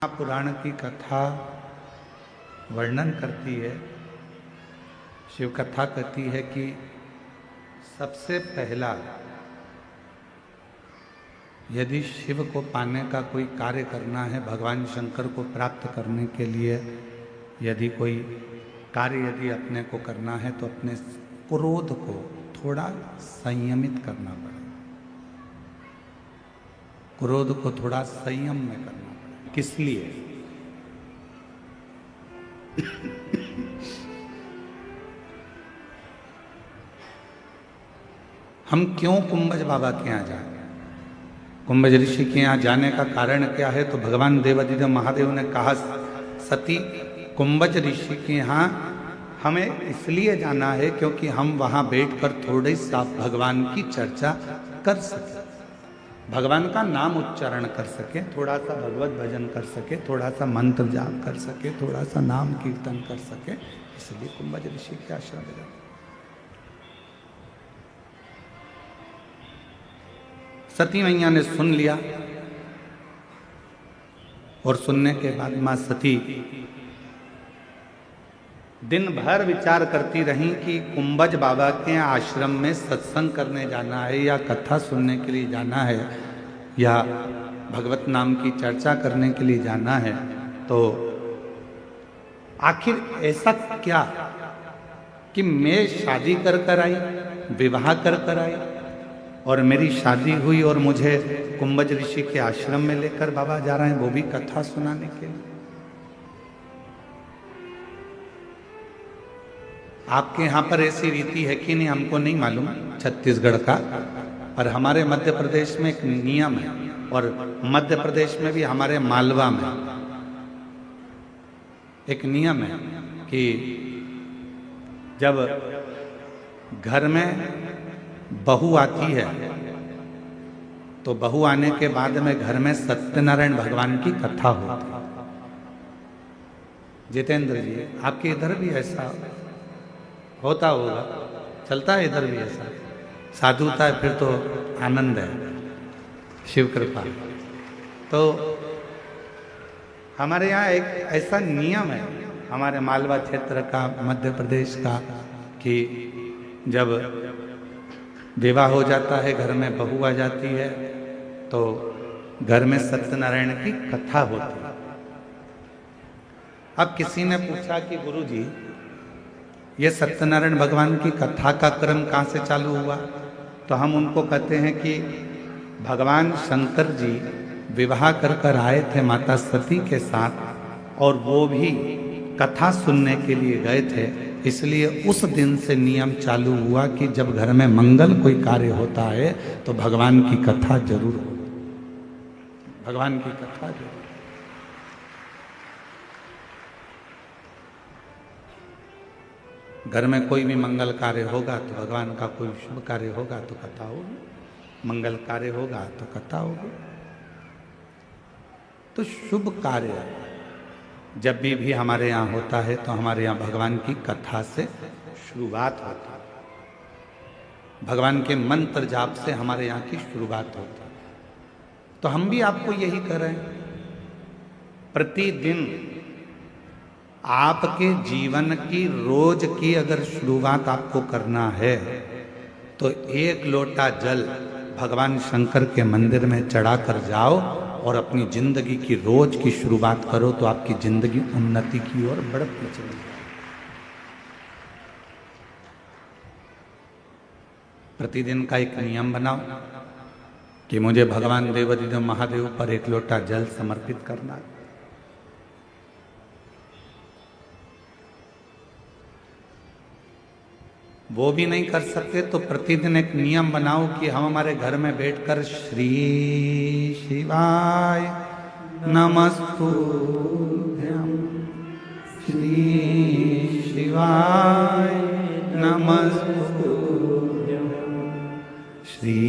पुराण की कथा वर्णन करती है, शिव कथा कहती है कि सबसे पहला यदि शिव को पाने का कोई कार्य करना है, भगवान शंकर को प्राप्त करने के लिए यदि कोई कार्य यदि अपने को करना है तो अपने क्रोध को थोड़ा संयमित करना पड़ेगा। क्रोध को थोड़ा संयम में करना पड़ेगा। किस लिए? हम क्यों कुंभज बाबा के यहाँ जाए? कुंभज ऋषि के यहाँ जाने का कारण क्या है? तो भगवान देवादिदेव महादेव ने कहा, सती कुंभज ऋषि के यहाँ हमें इसलिए जाना है क्योंकि हम वहाँ बैठकर थोड़ी सा भगवान की चर्चा कर सकें, भगवान का नाम उच्चारण कर सके, थोड़ा सा भगवत भजन कर सके, थोड़ा सा मंत्र जाप कर सके, थोड़ा सा नाम कीर्तन कर सके, इसलिए कुंभज ऋषि के आश्रम में जाते। सती मैया ने सुन लिया और सुनने के बाद मां सती दिन भर विचार करती रही कि कुंभज बाबा के आश्रम में सत्संग करने जाना है या कथा सुनने के लिए जाना है या भगवत नाम की चर्चा करने के लिए जाना है, तो आखिर ऐसा क्या कि मैं शादी कर आई, विवाह कर आई और मेरी शादी हुई और मुझे कुंभज ऋषि के आश्रम में लेकर बाबा जा रहे हैं, वो भी कथा सुनाने के लिए। आपके यहाँ पर ऐसी रीति है कि नहीं हमको नहीं मालूम, छत्तीसगढ़ का, और हमारे मध्य प्रदेश में एक नियम है, और मध्य प्रदेश में भी हमारे मालवा में एक नियम है कि जब घर में बहू आती है तो बहू आने के बाद में घर में सत्यनारायण भगवान की कथा होती है। जितेंद्र जी, आपके इधर भी ऐसा होता होगा, चलता है इधर भी ऐसा? साधुता है फिर तो आनंद है, शिव कृपा। तो हमारे यहाँ एक ऐसा नियम है हमारे मालवा क्षेत्र का, मध्य प्रदेश का, कि जब विवाह हो जाता है, घर में बहू आ जाती है, तो घर में सत्यनारायण की कथा होती है। अब किसी ने पूछा कि गुरुजी ये सत्यनारायण भगवान की कथा का क्रम कहाँ से चालू हुआ? तो हम उनको कहते हैं कि भगवान शंकर जी विवाह कर आए थे माता सती के साथ, और वो भी कथा सुनने के लिए गए थे, इसलिए उस दिन से नियम चालू हुआ कि जब घर में मंगल कोई कार्य होता है तो भगवान की कथा जरूर हो, भगवान की कथा जरूर। घर में कोई भी मंगल कार्य होगा तो भगवान का कोई शुभ कार्य होगा तो कथा होगी, मंगल कार्य होगा तो कथा होगी। तो शुभ कार्य जब भी हमारे यहाँ होता है तो हमारे यहाँ भगवान की कथा से शुरुआत होती है, भगवान के मंत्र जाप से हमारे यहाँ की शुरुआत होती है। तो हम भी आपको यही कर रहे हैं, प्रतिदिन आपके जीवन की रोज की अगर शुरुआत आपको करना है तो एक लोटा जल भगवान शंकर के मंदिर में चढ़ा कर जाओ और अपनी जिंदगी की रोज की शुरुआत करो, तो आपकी जिंदगी उन्नति की ओर बढ़ती चली। प्रतिदिन का एक नियम बनाओ कि मुझे भगवान देवादिदेव महादेव पर एक लोटा जल समर्पित करना है। वो भी नहीं कर सकते तो प्रतिदिन एक नियम बनाओ कि हम हमारे घर में बैठकर श्री शिवाय नमस्तुभ्यं, श्री शिवाय नमस्तुभ्यं, श्री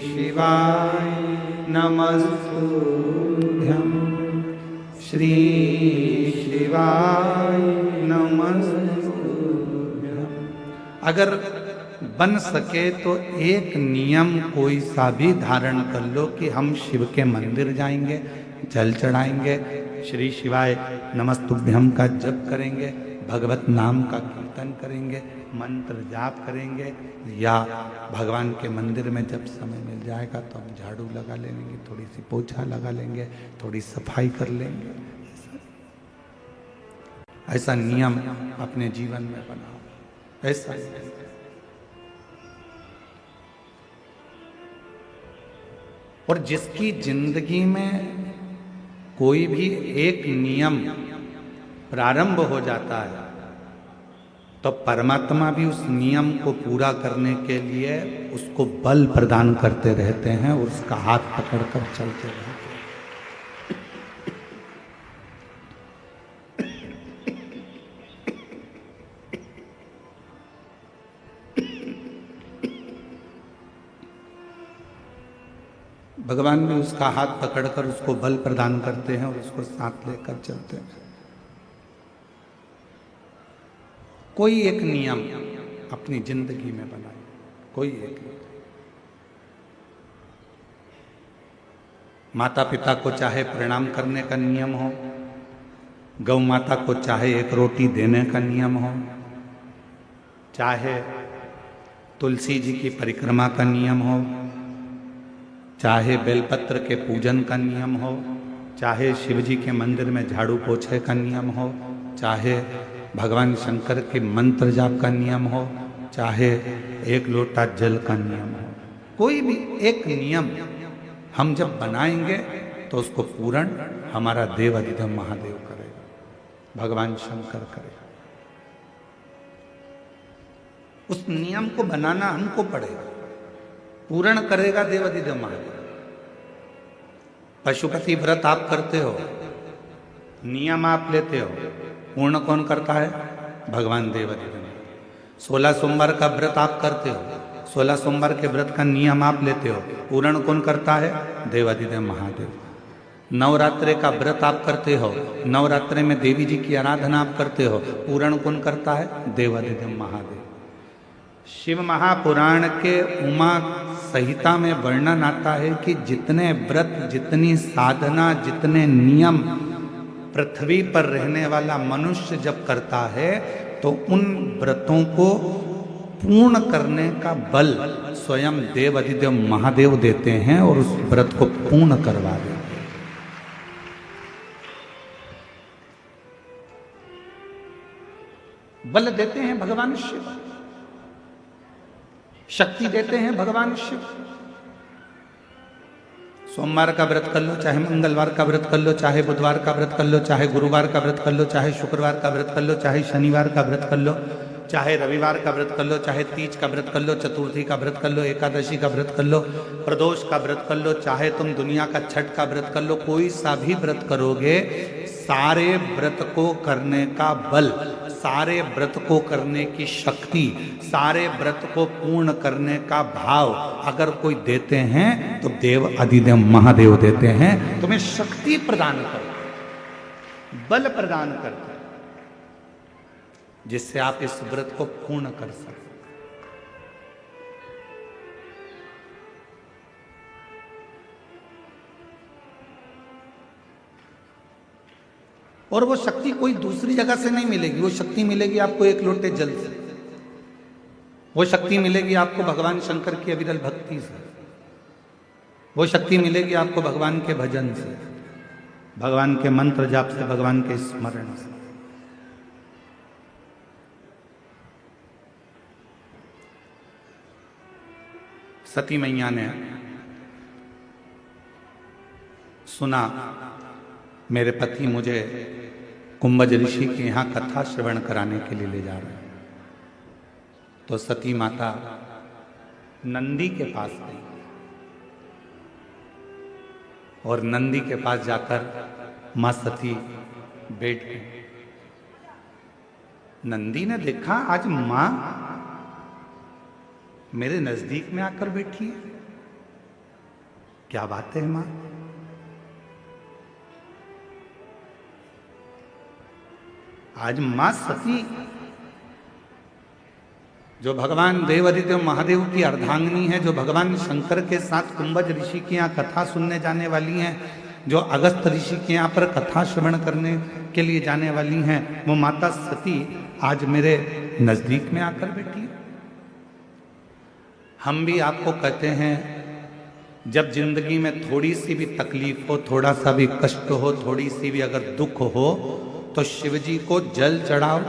शिवाय नमस्तुभ्यं, श्री शिवाय नमस्तुभ्यं। अगर बन सके तो एक नियम कोई सा भी धारण कर लो कि हम शिव के मंदिर जाएंगे, जल चढ़ाएंगे, श्री शिवाय नमस्तुभ्यम का जप करेंगे, भगवत नाम का कीर्तन करेंगे, मंत्र जाप करेंगे, या भगवान के मंदिर में जब समय मिल जाएगा तो हम झाड़ू लगा लेंगे, थोड़ी सी पोछा लगा लेंगे, थोड़ी सफाई कर लेंगे। ऐसा नियम अपने जीवन में बनाओ। ऐसा और जिसकी जिंदगी में कोई भी एक नियम प्रारंभ हो जाता है तो परमात्मा भी उस नियम को पूरा करने के लिए उसको बल प्रदान करते रहते हैं और उसका हाथ पकड़कर चलते रहते हैं। भगवान भी उसका हाथ पकड़कर उसको बल प्रदान करते हैं और उसको साथ लेकर चलते हैं। कोई एक नियम अपनी जिंदगी में बनाए, कोई एक नियम। माता पिता को चाहे प्रणाम करने का नियम हो, गौ माता को चाहे एक रोटी देने का नियम हो, चाहे तुलसी जी की परिक्रमा का नियम हो, चाहे बेलपत्र के पूजन का नियम हो, चाहे शिव जी के मंदिर में झाड़ू पोछे का नियम हो, चाहे भगवान शंकर के मंत्र जाप का नियम हो, चाहे एक लोटा जल का नियम हो, कोई भी एक नियम हम जब बनाएंगे तो उसको पूर्ण हमारा देव अधिदेव महादेव करेगा, भगवान शंकर करेगा। उस नियम को बनाना हमको पड़ेगा, पूर्ण करेगा देव अधिदेव महादेव। पशुपति व्रत आप करते हो, नियम आप लेते हो, पूर्ण कौन करता है? भगवान देव अधिदेव। 16 सोमवार का व्रत आप करते हो, 16 सोमवार के व्रत का नियम आप लेते हो, पूर्ण कौन करता है? देव अधिदेव महादेव। नवरात्रे का व्रत आप करते हो, नवरात्रे में देवी जी की आराधना आप करते हो, पूर्ण कौन करता है? देव अधिदेव महादेव। शिव महापुराण के उमा संहिता में वर्णन आता है कि जितने व्रत, जितनी साधना, जितने नियम पृथ्वी पर रहने वाला मनुष्य जब करता है तो उन व्रतों को पूर्ण करने का बल स्वयं देव अधिदेव महादेव देते हैं और उस व्रत को पूर्ण करवा देते हैं। बल देते हैं भगवान शिव, शक्ति देते हैं भगवान शिव। सोमवार का व्रत कर लो, चाहे मंगलवार का व्रत कर लो, चाहे बुधवार का व्रत कर लो, चाहे गुरुवार का व्रत कर लो, चाहे शुक्रवार का व्रत कर लो, चाहे शनिवार का व्रत कर लो, चाहे रविवार का व्रत कर लो, चाहे तीज का व्रत कर लो, चतुर्थी का व्रत कर लो, एकादशी का व्रत कर लो, प्रदोष का व्रत कर लो, चाहे तुम दुनिया का छठ का व्रत कर लो, कोई सा भी व्रत करोगे, सारे व्रत को करने का बल, सारे व्रत को करने की शक्ति, सारे व्रत को पूर्ण करने का भाव अगर कोई देते हैं तो देव अधिदेव महादेव देते हैं। तुम्हें शक्ति प्रदान करते, बल प्रदान करते, जिससे आप इस व्रत को पूर्ण कर सकें। और वो शक्ति कोई दूसरी जगह से नहीं मिलेगी, वो शक्ति मिलेगी आपको एक लोटे जल से, वो शक्ति मिलेगी आपको भगवान शंकर की अविरल भक्ति से, वो शक्ति मिलेगी आपको भगवान के भजन से, भगवान के मंत्र जाप से, भगवान के स्मरण से। सती मैया ने सुना मेरे पति मुझे कुंभज ऋषि के यहाँ कथा श्रवण कराने के लिए ले जा रहे हैं, तो सती माता नंदी के पास गई और नंदी के पास जाकर मां सती बैठ गई। नंदी ने देखा आज मां मेरे नजदीक में आकर बैठी है, क्या बात है मां? आज मां सती जो भगवान देव अधिदेव महादेव की अर्धांगिनी है, जो भगवान शंकर के साथ कुंभज ऋषि की यहाँ कथा सुनने जाने वाली हैं, जो अगस्त ऋषि के यहाँ पर कथा श्रवण करने के लिए जाने वाली हैं, वो माता सती आज मेरे नजदीक में आकर बैठी है। हम भी आपको कहते हैं, जब जिंदगी में थोड़ी सी भी तकलीफ हो, थोड़ा सा भी कष्ट हो, थोड़ी सी भी अगर दुख हो, तो शिव जी को जल चढ़ाओ,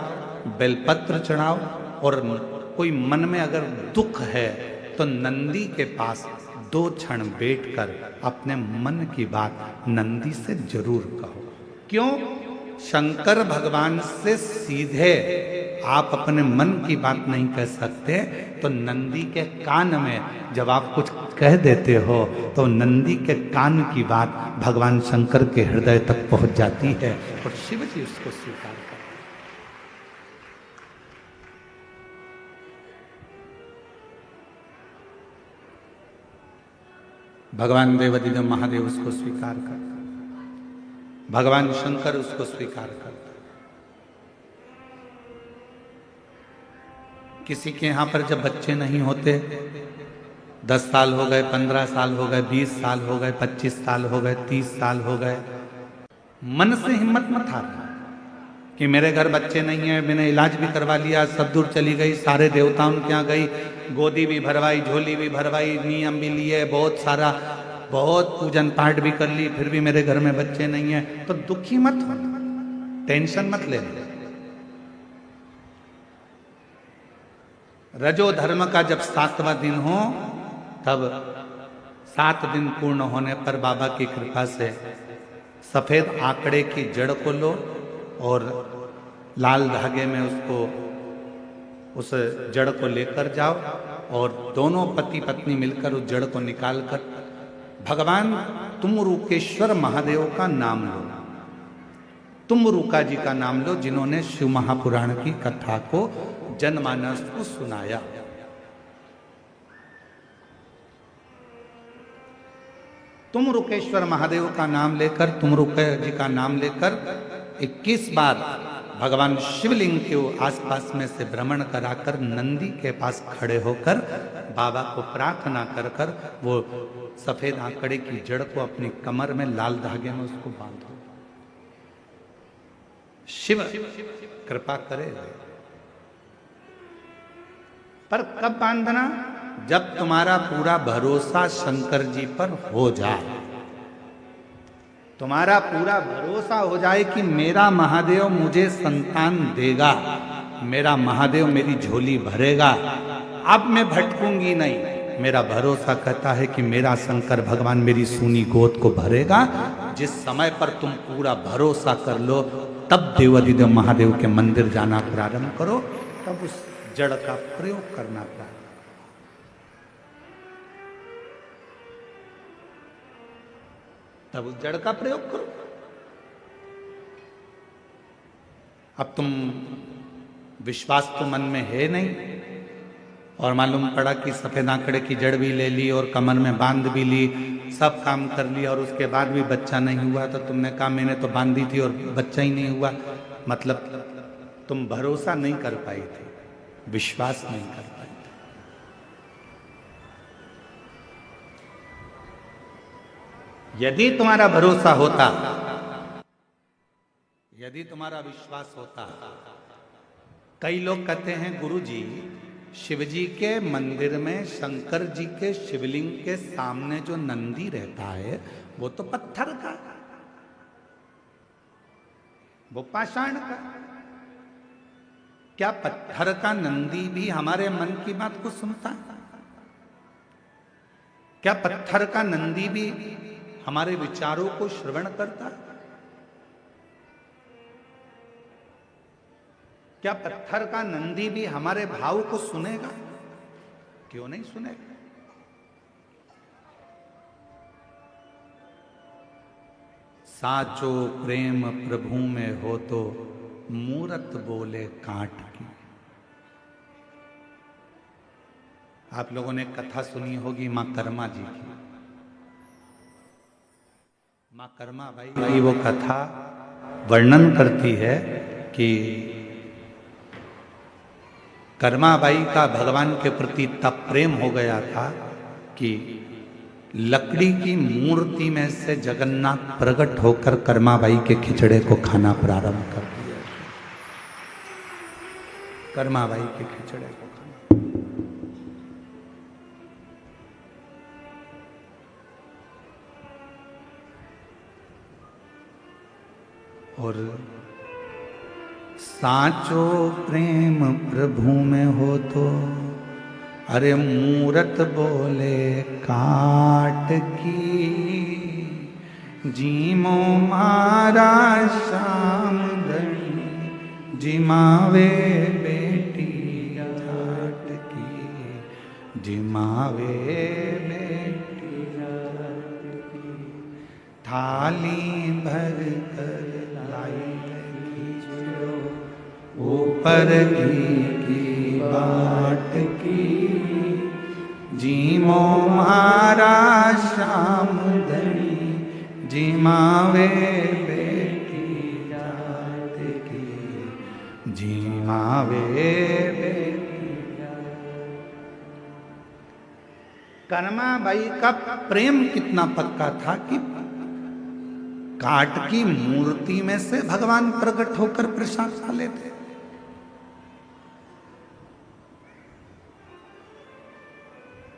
बेलपत्र चढ़ाओ, और कोई मन में अगर दुख है तो नंदी के पास 2 क्षण बैठकर अपने मन की बात नंदी से जरूर कहो। क्यों? शंकर भगवान से सीधे आप अपने मन की बात नहीं कह सकते, तो नंदी के कान में जब आप कुछ कह देते हो तो नंदी के कान की बात भगवान शंकर के हृदय तक पहुंच जाती है और शिव जी उसको स्वीकार करते हैं। भगवान देवादिदेव महादेव उसको स्वीकार करते, भगवान शंकर उसको स्वीकार करते। किसी के यहां पर जब बच्चे नहीं होते, 10 साल हो गए, 15 साल हो गए, 20 साल हो गए, 25 साल हो गए, 30 साल हो गए, मन से हिम्मत मत हारना कि मेरे घर बच्चे नहीं है, मैंने इलाज भी करवा लिया, सब दूर चली गई, सारे देवताओं के यहाँ गई, गोदी भी भरवाई, झोली भी भरवाई, नियम भी लिए, बहुत सारा, बहुत पूजन पाठ भी कर ली, फिर भी मेरे घर में बच्चे नहीं है, तो दुखी मत हो, टेंशन मत ले। रजो धर्म का जब 7वां दिन हो, तब 7 दिन पूर्ण होने पर बाबा की कृपा से सफेद आंकड़े की जड़ को लो और लाल धागे में उसको, उस जड़ को लेकर जाओ और दोनों पति पत्नी मिलकर उस जड़ को निकालकर भगवान तुमरुकेश्वर महादेव का नाम लो, तुमरुका जी का नाम लो, जिन्होंने शिव महापुराण की कथा को जनमानस को सुनाया। तुमरुकेश्वर महादेव का नाम लेकर, तुमरुके जी का नाम लेकर 21 बार भगवान शिवलिंग के आसपास में से भ्रमण कराकर नंदी के पास खड़े होकर बाबा को प्रार्थना कर कर वो सफेद आंकड़े की जड़ को अपनी कमर में लाल धागे में उसको बांधो। शिव कृपा करेगा। पर कब बांधना? जब तुम्हारा पूरा भरोसा शंकर जी पर हो जाए, तुम्हारा पूरा भरोसा हो जाए कि मेरा महादेव मुझे संतान देगा, मेरा महादेव मेरी झोली भरेगा, अब मैं भटकूंगी नहीं। मेरा भरोसा कहता है कि मेरा शंकर भगवान मेरी सूनी गोद को भरेगा। जिस समय पर तुम पूरा भरोसा कर लो, तब देवादिदेव महादेव के मंदिर जाना प्रारंभ करो, तब उस जड़ का प्रयोग करना प्रारंभ। तब उस जड़ का प्रयोग करो। अब तुम, विश्वास तो मन में है नहीं, और मालूम पड़ा कि सफेद आंकड़े की जड़ भी ले ली और कमर में बांध भी ली, सब काम कर लिया और उसके बाद भी बच्चा नहीं हुआ, तो तुमने कहा मैंने तो बांधी थी और बच्चा ही नहीं हुआ। मतलब तुम भरोसा नहीं कर पाई थी, विश्वास नहीं कर पाई थी। यदि तुम्हारा भरोसा होता, यदि तुम्हारा विश्वास होता, कई लोग कहते हैं गुरुजी शिव जी के मंदिर में शंकर जी के शिवलिंग के सामने जो नंदी रहता है वो तो पत्थर का, वो पाषाण का। क्या पत्थर का नंदी भी हमारे मन की बात को सुनता है? क्या पत्थर का नंदी भी हमारे विचारों को श्रवण करता है? क्या पत्थर का नंदी भी हमारे भाव को सुनेगा? क्यों नहीं सुनेगा? साचो प्रेम प्रभु में हो तो मूरत बोले काट की। आप लोगों ने कथा सुनी होगी मां कर्मा जी की। मां कर्मा बाई वो कथा वर्णन करती है कि कर्मा बाई का भगवान के प्रति तब प्रेम हो गया था कि लकड़ी की मूर्ति में से जगन्नाथ प्रकट होकर कर्माबाई के खिचड़े को खाना प्रारंभ कर दिया। कर्माबाई के खिचड़े को खाना। और साचो प्रेम प्रभु में हो तो अरे मूरत बोले काट की, जीमो मारा श्याम धनी जिमावे बेटी जाट की, जिमावे बेटी जाट की। थाली भर कर लाई ऊपर की बाट की, जीमो मारा श्याम धनी जिमावे बेटी जात की, जिमावे बेटी जात। कर्माबाई का प्रेम कितना पक्का था कि काट की मूर्ति में से भगवान प्रकट होकर प्रसाद खा लेते।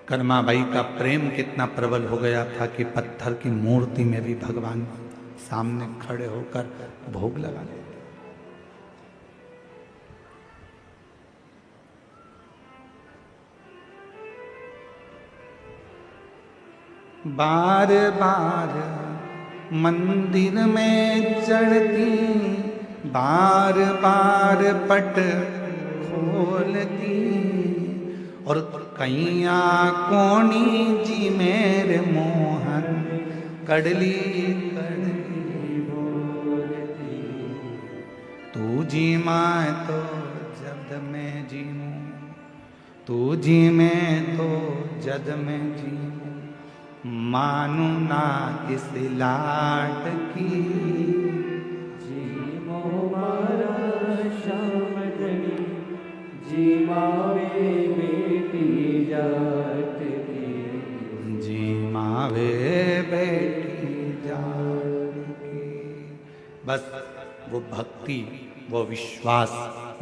कर्माबाई का प्रेम कितना प्रबल हो गया था कि पत्थर की मूर्ति में भी भगवान सामने खड़े होकर भोग लगा लेते। बार बार मंदिर में चढ़ती, बार बार पट खोलती, और कैया कोणी जी मेरे मोहन कड़ली कड़ली बोलती। तू जी माए तो जद में जीमू, तू जी में तो जद में जीमू, मानू ना इस लाट की, जीमो मारा श्याम धनी जिमावे बेटी जाट की, जिमावे बेटी जाट की। बस वो भक्ति, वो विश्वास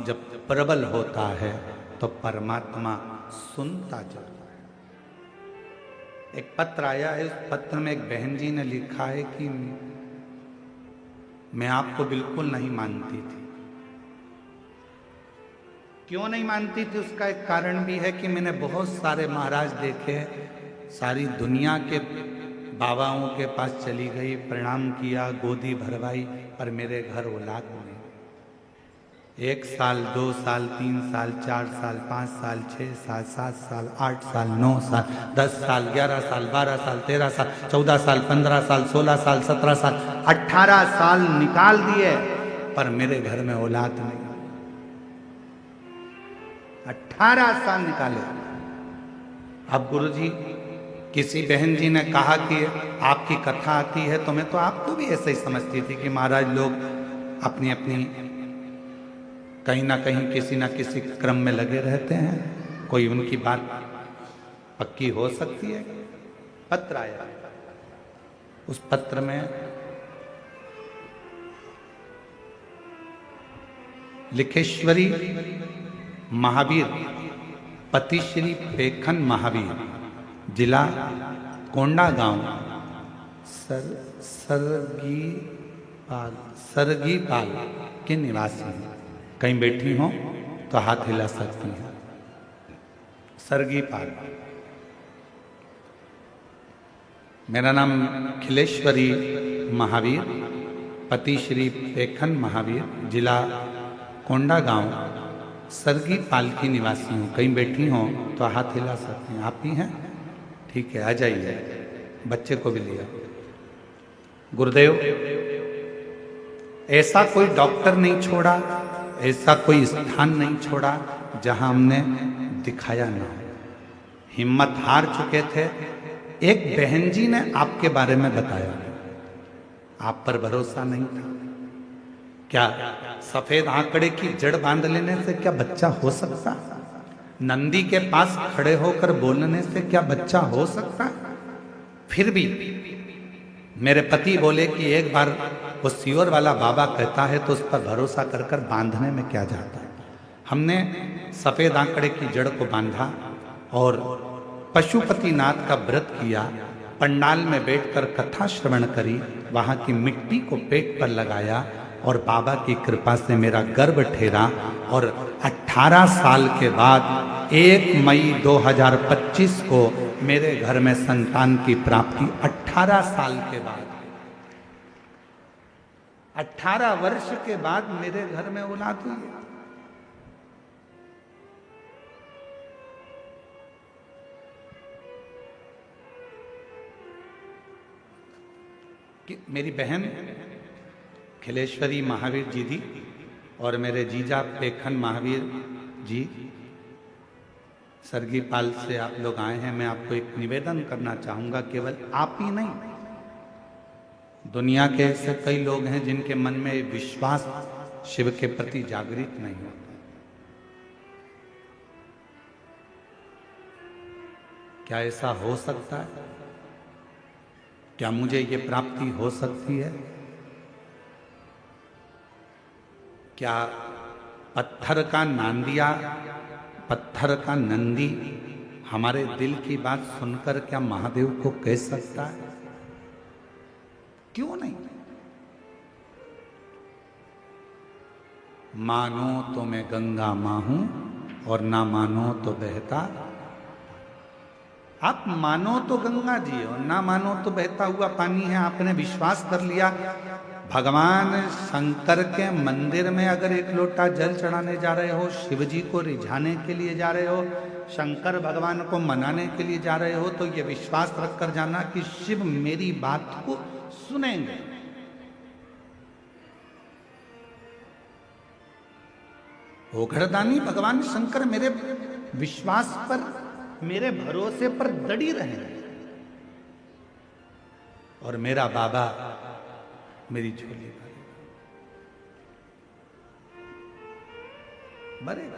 जब प्रबल होता है तो परमात्मा सुनता जरूर। एक पत्र आया है, उस पत्र में एक बहन जी ने लिखा है कि मैं आपको बिल्कुल नहीं मानती थी। क्यों नहीं मानती थी उसका एक कारण भी है कि मैंने बहुत सारे महाराज देखे, सारी दुनिया के बाबाओं के पास चली गई, प्रणाम किया, गोदी भरवाई, पर मेरे घर औलाद नहीं। 1 साल, 2 साल, 3 साल, 4 साल, 5 साल, 6 साल, 7 साल, 8 साल, 9 साल, 10 साल, 11 साल, 12 साल, 13 साल, 14 साल, 15 साल, 16 साल, 17 साल, 18 साल निकाल दिए, पर मेरे घर में औलाद नहीं। 18 साल निकाले। अब गुरुजी, किसी बहन जी ने कहा कि आपकी कथा आती है, तो मैं तो आपको भी ऐसे ही समझती थी कि महाराज लोग अपनी अपनी कहीं ना कहीं किसी ना किसी क्रम में लगे रहते हैं, कोई उनकी बात पक्की हो सकती है। पत्र आया, उस पत्र में लिखेश्वरी महावीर, पति श्री पेखन महावीर, जिला कोंडागांव, सरगीपाल के निवासी हैं। कहीं बैठी हो तो हाथ हिला सकती हैं। सरगीपाल। मेरा नाम खिलेश्वरी महावीर, पति श्री पेखन महावीर, जिला कोंडागांव, सरगीपाल की निवासी हूँ। कहीं बैठी हो तो हाथ हिला सकती हैं। आप ही हैं? ठीक है, आ जाइए। बच्चे को भी लिया। गुरुदेव, ऐसा कोई डॉक्टर नहीं छोड़ा, ऐसा कोई स्थान नहीं छोड़ा जहां हमने दिखाया ना हो। हिम्मत हार चुके थे। एक बहन जी ने आपके बारे में बताया, आप पर भरोसा नहीं था। क्या सफेद आंकड़े की जड़ बांध लेने से क्या बच्चा हो सकता? नंदी के पास खड़े होकर बोलने से क्या बच्चा हो सकता? फिर भी मेरे पति बोले कि एक बार वो सीवर वाला बाबा कहता है तो उस पर भरोसा कर कर बांधने में क्या जाता है। हमने सफेद आंकड़े की जड़ को बांधा और पशुपतिनाथ का व्रत किया, पंडाल में बैठकर कथा श्रवण करी, वहां की मिट्टी को पेट पर लगाया और बाबा की कृपा से मेरा गर्भ ठहरा और 18 साल के बाद 1 मई 2025 को मेरे घर में संतान की प्राप्ति। 18 साल के बाद, 18 वर्ष के बाद मेरे घर में औलाद हुई है। कि मेरी बहन खिलेश्वरी महावीर जी दी और मेरे जीजा पेखन महावीर जी सरगीपाल से आप लोग आए हैं। मैं आपको एक निवेदन करना चाहूंगा, केवल आप ही नहीं, दुनिया के ऐसे कई लोग हैं जिनके मन में विश्वास शिव के प्रति जागृत नहीं होता। क्या ऐसा हो सकता है? क्या मुझे ये प्राप्ति हो सकती है? क्या पत्थर का नांदिया, पत्थर का नंदी हमारे दिल की बात सुनकर क्या महादेव को कह सकता है? क्यों नहीं? मानो तो मैं गंगा मां हूं और ना मानो तो बहता। आप मानो तो गंगा जी और ना मानो तो बहता हुआ पानी है। आपने विश्वास कर लिया। भगवान शंकर के मंदिर में अगर एक लोटा जल चढ़ाने जा रहे हो, शिव जी को रिझाने के लिए जा रहे हो, शंकर भगवान को मनाने के लिए जा रहे हो, तो ये विश्वास रखकर जाना कि शिव मेरी बात को सुनेंगे। ओघड़दानी भगवान शंकर मेरे विश्वास पर, मेरे भरोसे पर दड़ी रहे और मेरा बाबा मेरी झोली भरेगा।